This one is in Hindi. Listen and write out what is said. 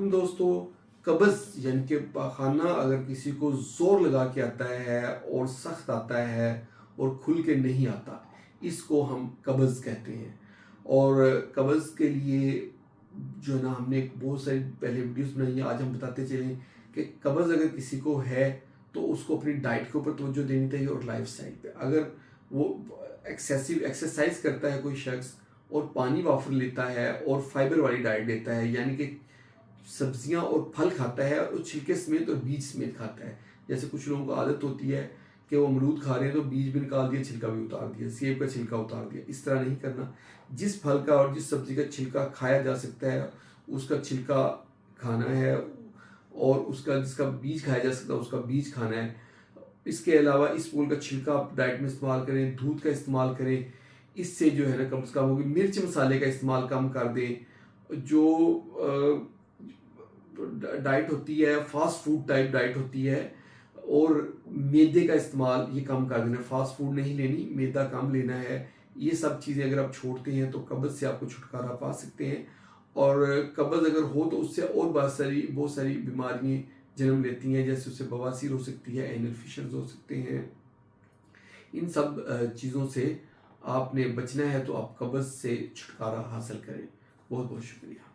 अस्सलाम दोस्तों। कब्ज़ यानी कि पाखाना अगर किसी को ज़ोर लगा के आता है और सख्त आता है और खुल के नहीं आता, इसको हम कब्ज़ कहते हैं। और कब्ज़ के लिए जो है ना, हमने एक बहुत सारी पहले वीडियोस बनाई हैं। आज हम बताते चलें कि कब्ज़ अगर किसी को है तो उसको अपनी डाइट के ऊपर तवज्जो देनी चाहिए और लाइफस्टाइल पे। अगर वो एक्सेसिव एक्सरसाइज करता है कोई शख्स और पानी वाफर लेता है और फाइबर वाली डाइट लेता है, यानी कि सब्जियां और फल खाता है और छिलके समेत और बीज समेत खाता है। जैसे कुछ लोगों को आदत होती है कि वो अमरूद खा रहे हैं तो बीज भी निकाल दिया, छिलका भी उतार दिया, सेब का छिलका उतार दिया। इस तरह नहीं करना। जिस फल का और जिस सब्जी का छिलका खाया जा सकता है उसका छिलका खाना है, और उसका जिसका बीज खाया जा सकता है उसका बीज खाना है। इसके अलावा इस फूल का छिलका आप डाइट में इस्तेमाल करें, दूध का इस्तेमाल करें। इससे जो है ना कब्ज़ कम होगी। मिर्च मसाले का इस्तेमाल कम कर दें। जो डाइट होती है फास्ट फूड टाइप डाइट होती है, और मैदे का इस्तेमाल ये कम कर देना। फास्ट फूड नहीं लेनी, मैदा कम लेना है। ये सब चीज़ें अगर आप छोड़ते हैं तो कब्ज़ से आपको छुटकारा पा सकते हैं। और कब्ज़ अगर हो तो उससे और बहुत सारी बीमारियाँ जन्म लेती हैं। जैसे उससे बवासीर हो सकती है, एनल फिशर्स हो सकते हैं। इन सब चीज़ों से आपने बचना है तो आप कब्ज़ से छुटकारा हासिल करें। बहुत बहुत शुक्रिया।